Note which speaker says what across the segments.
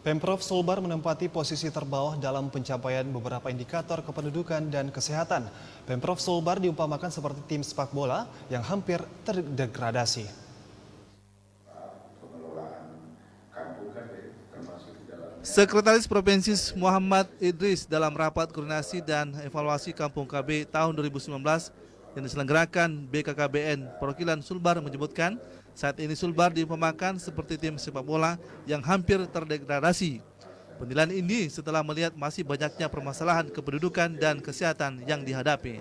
Speaker 1: Pemprov Sulbar menempati posisi terbawah dalam pencapaian beberapa indikator kependudukan dan kesehatan. Pemprov Sulbar diumpamakan seperti tim sepak bola yang hampir terdegradasi.
Speaker 2: Sekretaris Provinsi Muhammad Idris dalam rapat koordinasi dan evaluasi Kampung KB tahun 2019 yang diselenggarakan BKKBN Perwakilan Sulbar menyebutkan saat ini Sulbar diumpamakan seperti tim sepak bola yang hampir terdegradasi. Penilaian ini setelah melihat masih banyaknya permasalahan kependudukan dan kesehatan yang dihadapi.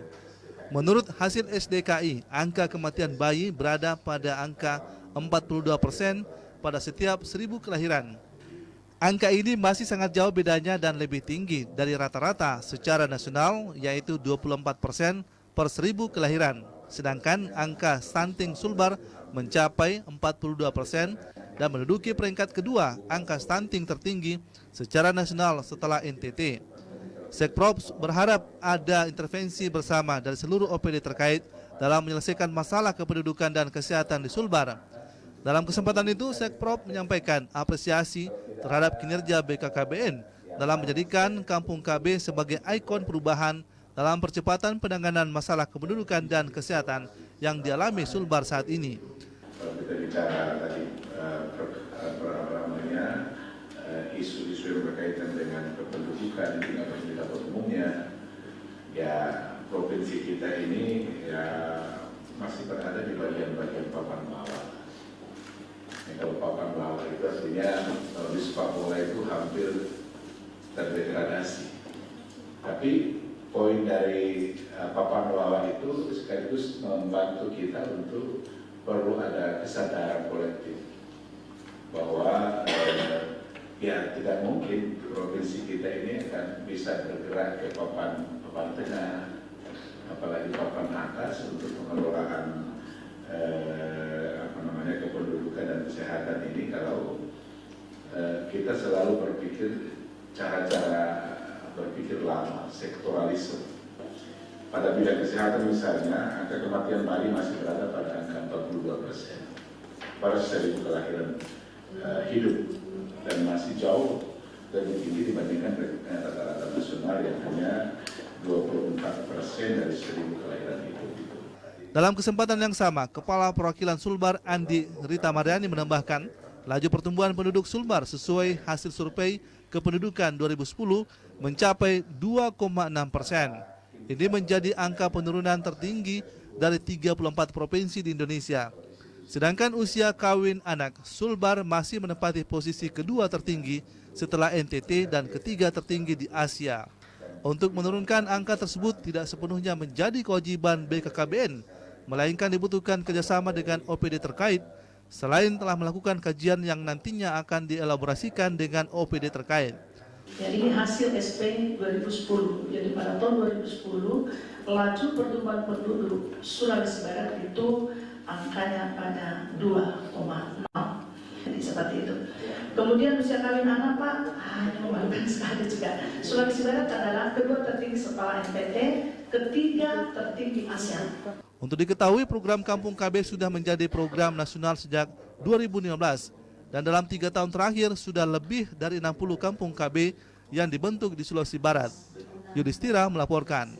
Speaker 2: Menurut hasil SDKI, angka kematian bayi berada pada angka 42% pada setiap 1.000 kelahiran. Angka ini masih sangat jauh bedanya dan lebih tinggi dari rata-rata secara nasional yaitu 24% per 1.000 kelahiran. Sedangkan angka stunting Sulbar mencapai 42% dan menduduki peringkat kedua angka stunting tertinggi secara nasional setelah NTT. Sekprop berharap ada intervensi bersama dari seluruh OPD terkait dalam menyelesaikan masalah kependudukan dan kesehatan di Sulbar. Dalam kesempatan itu, Sekprop menyampaikan apresiasi terhadap kinerja BKKBN dalam menjadikan Kampung KB sebagai ikon perubahan dalam percepatan penanganan masalah kependudukan dan kesehatan yang dialami Sulbar saat ini.
Speaker 3: Kalau kita bicara tadi isu-isu yang berkaitan dengan kependudukan di masyarakat umumnya, ya provinsi kita ini ya masih berada di bagian-bagian papan bawah. Kalau papan bawah itu artinya kalau di sepak bola itu hampir terdegradasi. Tapi poin dari papan bawah itu sekaligus membantu kita untuk perlu ada kesadaran kolektif bahwa ya tidak mungkin provinsi kita ini akan bisa bergerak ke papan tengah, apalagi papan atas untuk pengelolaan kependudukan dan kesehatan ini kalau kita selalu berpikir cara-cara berpikir lama, sektoralisme. Pada bidang kesehatan misalnya, angka kematian bayi masih berada pada angka 42% pada 1.000 kelahiran hidup dan masih jauh lebih tinggi dibandingkan rata-rata nasional yang hanya 24% dari 1.000 kelahiran hidup.
Speaker 2: Dalam kesempatan yang sama, Kepala Perwakilan Sulbar Andi Rita Mariani menambahkan, laju pertumbuhan penduduk Sulbar sesuai hasil survei kependudukan 2010 mencapai 2,6%. Ini menjadi angka penurunan tertinggi dari 34 provinsi di Indonesia. Sedangkan usia kawin anak, Sulbar masih menempati posisi kedua tertinggi setelah NTT dan ketiga tertinggi di Asia. Untuk menurunkan angka tersebut tidak sepenuhnya menjadi kewajiban BKKBN, melainkan dibutuhkan kerjasama dengan OPD terkait, selain telah melakukan kajian yang nantinya akan dielaborasikan dengan OPD terkait.
Speaker 4: Ya, ini hasil SP 2010. Jadi pada tahun 2010 laju pertumbuhan penduduk Sulawesi Barat itu angkanya pada 2,0. Jadi seperti itu. Kemudian usia kawin anak Pak, ini memalukan sekali juga. Sulawesi Barat adalah kedua tertinggi setelah NTT, ketiga tertinggi ASEAN.
Speaker 2: Untuk diketahui, program Kampung KB sudah menjadi program nasional sejak 2015 dan dalam 3 tahun terakhir sudah lebih dari 60 Kampung KB yang dibentuk di Sulawesi Barat. Yudhistira melaporkan.